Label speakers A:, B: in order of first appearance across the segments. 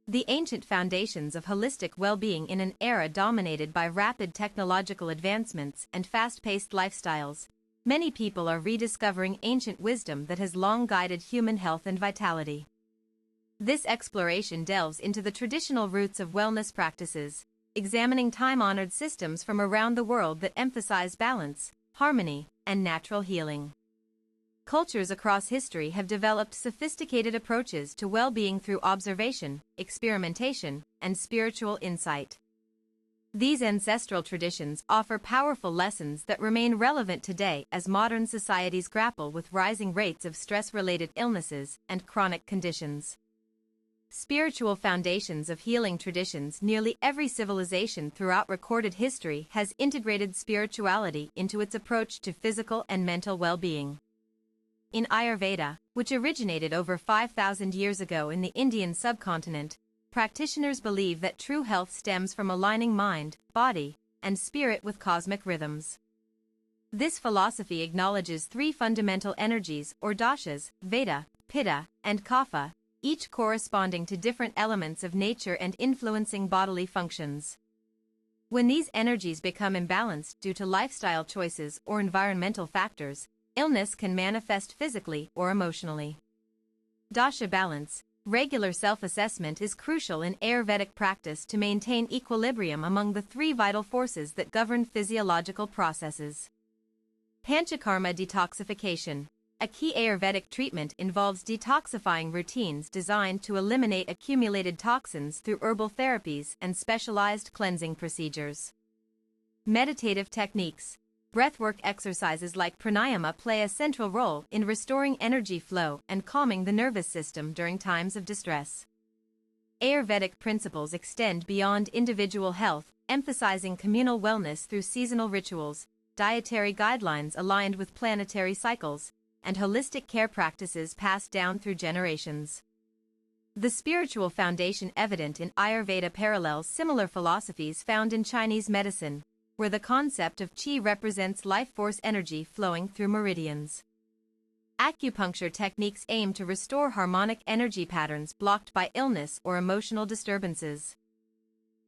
A: The ancient foundations of holistic well-being in an era dominated by rapid technological advancements and fast-paced lifestyles. Many people are rediscovering ancient wisdom that has long guided human health and vitality. This exploration delves into the traditional roots of wellness practices, examining time-honored systems from around the world that emphasize balance, harmony, and natural healing. Cultures across history have developed sophisticated approaches to well-being through observation, experimentation, and spiritual insight. These ancestral traditions offer powerful lessons that remain relevant today as modern societies grapple with rising rates of stress-related illnesses and chronic conditions. Spiritual foundations of healing traditions. Nearly every civilization throughout recorded history has integrated spirituality into its approach to physical and mental well-being. In Ayurveda, which originated over 5,000 years ago in the Indian subcontinent, practitioners believe that true health stems from aligning mind, body, and spirit with cosmic rhythms. This philosophy acknowledges three fundamental energies or dashas, Vata, Pitta, and Kapha, each corresponding to different elements of nature and influencing bodily functions. When these energies become imbalanced due to lifestyle choices or environmental factors, illness can manifest physically or emotionally. Dasha balance. Regular self-assessment is crucial in Ayurvedic practice to maintain equilibrium among the three vital forces that govern physiological processes. Panchakarma detoxification. A key Ayurvedic treatment involves detoxifying routines designed to eliminate accumulated toxins through herbal therapies and specialized cleansing procedures. Meditative techniques. Breathwork exercises like pranayama play a central role in restoring energy flow and calming the nervous system during times of distress. Ayurvedic principles extend beyond individual health, emphasizing communal wellness through seasonal rituals, dietary guidelines aligned with planetary cycles, and holistic care practices passed down through generations. The spiritual foundation evident in Ayurveda parallels similar philosophies found in Chinese medicine, where the concept of qi represents life force energy flowing through meridians. Acupuncture techniques aim to restore harmonic energy patterns blocked by illness or emotional disturbances.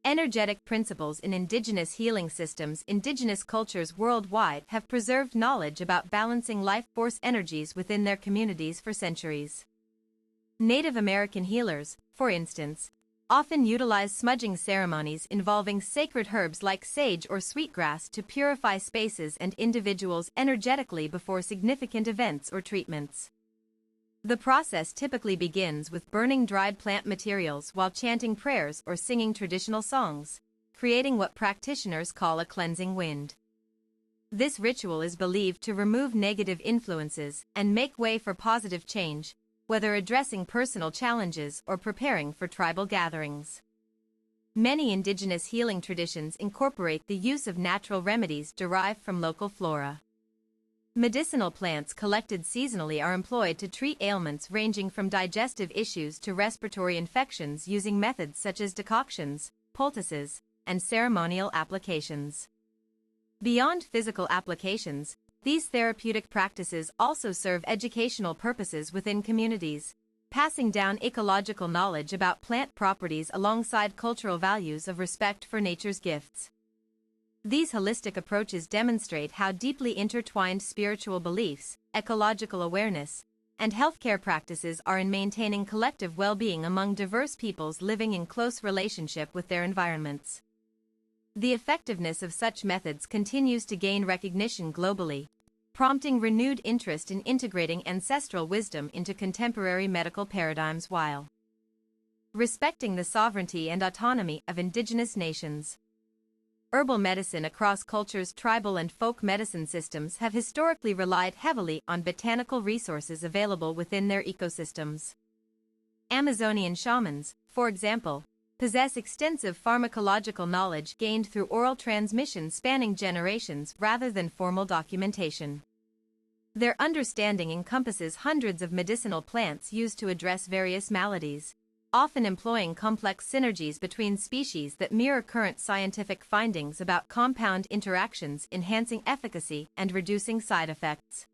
A: Energetic principles in indigenous healing systems. Indigenous cultures worldwide have preserved knowledge about balancing life force energies within their communities for centuries. Native American healers, for instance, often utilize smudging ceremonies involving sacred herbs like sage or sweetgrass to purify spaces and individuals energetically before significant events or treatments. The process typically begins with burning dried plant materials while chanting prayers or singing traditional songs, creating what practitioners call a cleansing wind. This ritual is believed to remove negative influences and make way for positive change, whether addressing personal challenges or preparing for tribal gatherings. Many indigenous healing traditions incorporate the use of natural remedies derived from local flora. Medicinal plants collected seasonally are employed to treat ailments ranging from digestive issues to respiratory infections using methods such as decoctions, poultices, and ceremonial applications. Beyond physical applications, these therapeutic practices also serve educational purposes within communities, passing down ecological knowledge about plant properties alongside cultural values of respect for nature's gifts. These holistic approaches demonstrate how deeply intertwined spiritual beliefs, ecological awareness, and healthcare practices are in maintaining collective well-being among diverse peoples living in close relationship with their environments. The effectiveness of such methods continues to gain recognition globally, prompting renewed interest in integrating ancestral wisdom into contemporary medical paradigms while respecting the sovereignty and autonomy of indigenous nations. Herbal medicine across cultures. Tribal and folk medicine systems have historically relied heavily on botanical resources available within their ecosystems. Amazonian shamans, for example, possess extensive pharmacological knowledge gained through oral transmission spanning generations rather than formal documentation. Their understanding encompasses hundreds of medicinal plants used to address various maladies, often employing complex synergies between species that mirror current scientific findings about compound interactions, enhancing efficacy and reducing side effects.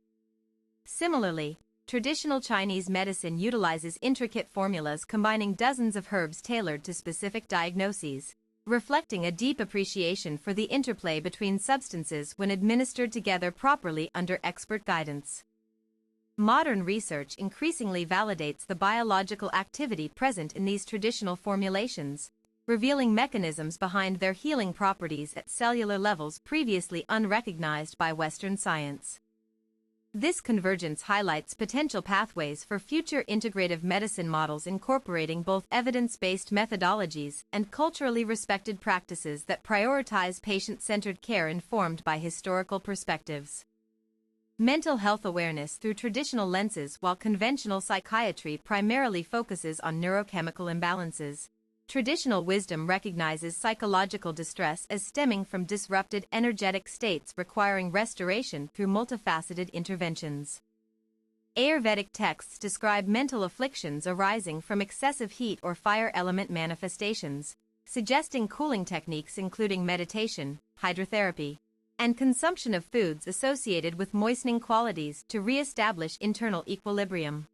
A: Similarly, traditional Chinese medicine utilizes intricate formulas combining dozens of herbs tailored to specific diagnoses, reflecting a deep appreciation for the interplay between substances when administered together properly under expert guidance. Modern research increasingly validates the biological activity present in these traditional formulations, revealing mechanisms behind their healing properties at cellular levels previously unrecognized by Western science. This convergence highlights potential pathways for future integrative medicine models incorporating both evidence-based methodologies and culturally respected practices that prioritize patient-centered care informed by historical perspectives. Mental health awareness through traditional lenses. While conventional psychiatry primarily focuses on neurochemical imbalances, traditional wisdom recognizes psychological distress as stemming from disrupted energetic states requiring restoration through multifaceted interventions. Ayurvedic texts describe mental afflictions arising from excessive heat or fire element manifestations, suggesting cooling techniques including meditation, hydrotherapy, and consumption of foods associated with moistening qualities to re-establish internal equilibrium.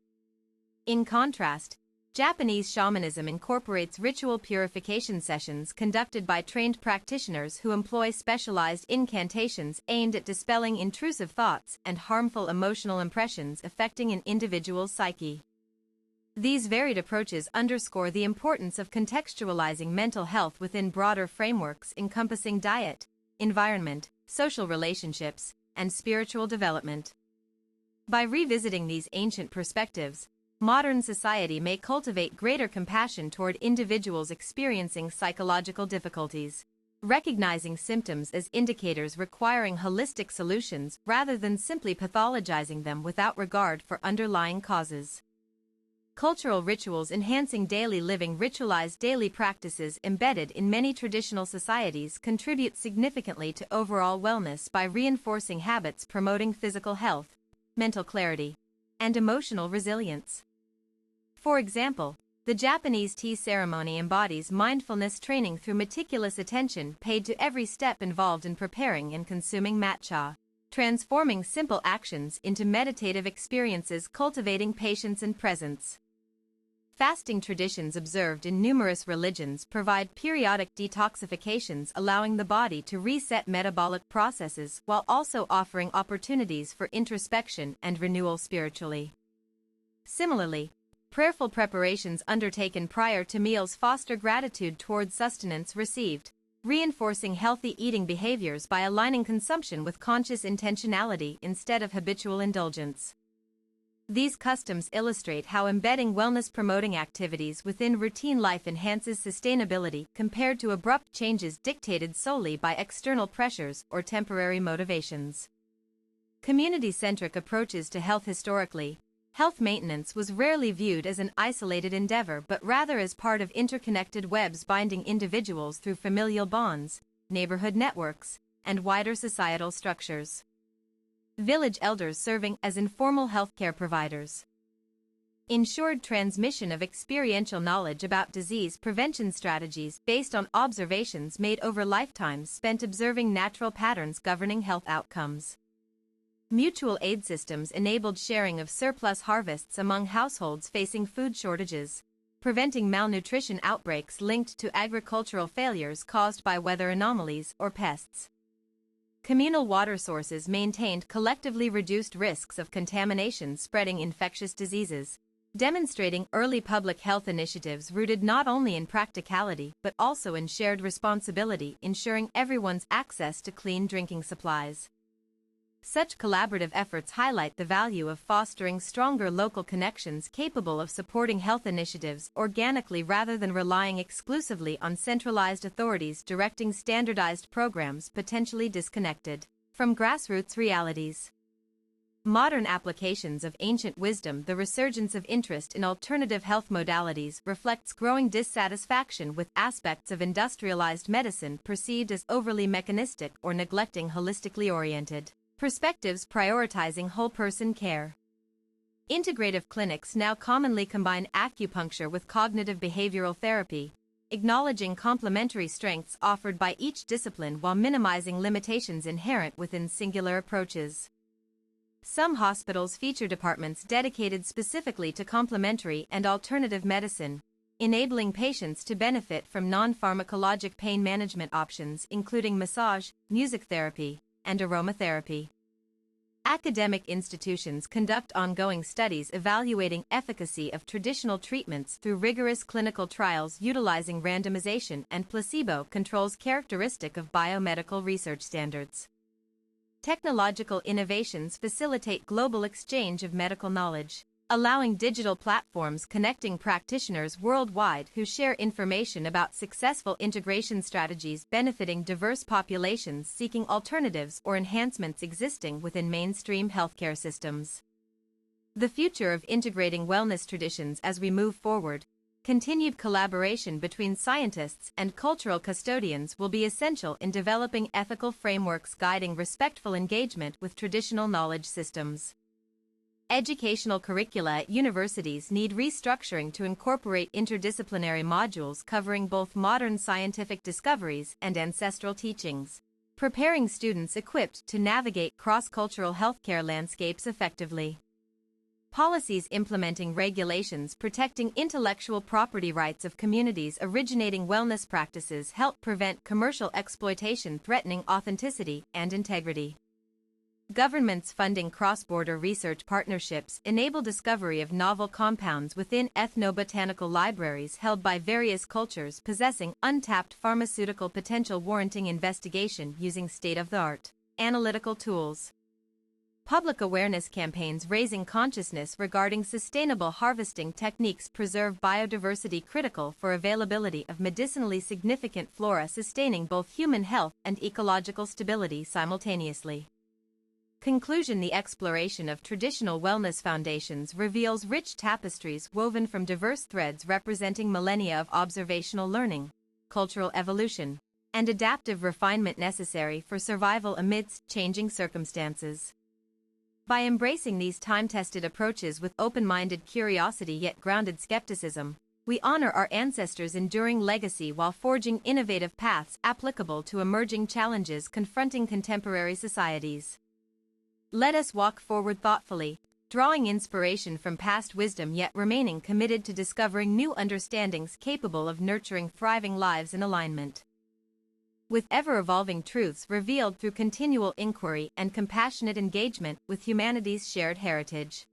A: In contrast, Japanese shamanism incorporates ritual purification sessions conducted by trained practitioners who employ specialized incantations aimed at dispelling intrusive thoughts and harmful emotional impressions affecting an individual's psyche. These varied approaches underscore the importance of contextualizing mental health within broader frameworks encompassing diet, environment, social relationships, and spiritual development. By revisiting these ancient perspectives, modern society may cultivate greater compassion toward individuals experiencing psychological difficulties, recognizing symptoms as indicators requiring holistic solutions rather than simply pathologizing them without regard for underlying causes. Cultural rituals enhancing daily living. Ritualized daily practices embedded in many traditional societies contribute significantly to overall wellness by reinforcing habits promoting physical health, mental clarity, and emotional resilience. For example, the Japanese tea ceremony embodies mindfulness training through meticulous attention paid to every step involved in preparing and consuming matcha, transforming simple actions into meditative experiences cultivating patience and presence. Fasting traditions observed in numerous religions provide periodic detoxifications, allowing the body to reset metabolic processes while also offering opportunities for introspection and renewal spiritually. Similarly, prayerful preparations undertaken prior to meals foster gratitude towards sustenance received, reinforcing healthy eating behaviors by aligning consumption with conscious intentionality instead of habitual indulgence. These customs illustrate how embedding wellness-promoting activities within routine life enhances sustainability compared to abrupt changes dictated solely by external pressures or temporary motivations. Community-centric approaches to health. Historically, health maintenance was rarely viewed as an isolated endeavor but rather as part of interconnected webs binding individuals through familial bonds, neighborhood networks, and wider societal structures. Village elders serving as informal healthcare providers ensured transmission of experiential knowledge about disease prevention strategies based on observations made over lifetimes spent observing natural patterns governing health outcomes. Mutual aid systems enabled sharing of surplus harvests among households facing food shortages, preventing malnutrition outbreaks linked to agricultural failures caused by weather anomalies or pests. Communal water sources maintained collectively reduced risks of contamination spreading infectious diseases, demonstrating early public health initiatives rooted not only in practicality but also in shared responsibility, ensuring everyone's access to clean drinking supplies. Such collaborative efforts highlight the value of fostering stronger local connections capable of supporting health initiatives organically rather than relying exclusively on centralized authorities directing standardized programs potentially disconnected from grassroots realities. Modern applications of ancient wisdom. The resurgence of interest in alternative health modalities reflects growing dissatisfaction with aspects of industrialized medicine perceived as overly mechanistic or neglecting holistically oriented perspectives prioritizing whole-person care. Integrative clinics now commonly combine acupuncture with cognitive behavioral therapy, acknowledging complementary strengths offered by each discipline while minimizing limitations inherent within singular approaches. Some hospitals feature departments dedicated specifically to complementary and alternative medicine, enabling patients to benefit from non-pharmacologic pain management options including massage, music therapy, and aromatherapy. Academic institutions conduct ongoing studies evaluating efficacy of traditional treatments through rigorous clinical trials utilizing randomization and placebo controls characteristic of biomedical research standards. Technological innovations facilitate global exchange of medical knowledge, allowing digital platforms connecting practitioners worldwide who share information about successful integration strategies benefiting diverse populations seeking alternatives or enhancements existing within mainstream healthcare systems. The future of integrating wellness traditions as we move forward. Continued collaboration between scientists and cultural custodians will be essential in developing ethical frameworks guiding respectful engagement with traditional knowledge systems. Educational curricula at universities need restructuring to incorporate interdisciplinary modules covering both modern scientific discoveries and ancestral teachings, preparing students equipped to navigate cross-cultural healthcare landscapes effectively. Policies implementing regulations protecting intellectual property rights of communities originating wellness practices help prevent commercial exploitation threatening authenticity and integrity. Governments funding cross-border research partnerships enable discovery of novel compounds within ethnobotanical libraries held by various cultures possessing untapped pharmaceutical potential warranting investigation using state-of-the-art analytical tools. Public awareness campaigns raising consciousness regarding sustainable harvesting techniques preserve biodiversity critical for availability of medicinally significant flora sustaining both human health and ecological stability simultaneously. Conclusion: the exploration of traditional wellness foundations reveals rich tapestries woven from diverse threads representing millennia of observational learning, cultural evolution, and adaptive refinement necessary for survival amidst changing circumstances. By embracing these time-tested approaches with open-minded curiosity yet grounded skepticism, we honor our ancestors' enduring legacy while forging innovative paths applicable to emerging challenges confronting contemporary societies. Let us walk forward thoughtfully, drawing inspiration from past wisdom yet remaining committed to discovering new understandings capable of nurturing thriving lives in alignment with ever-evolving truths revealed through continual inquiry and compassionate engagement with humanity's shared heritage.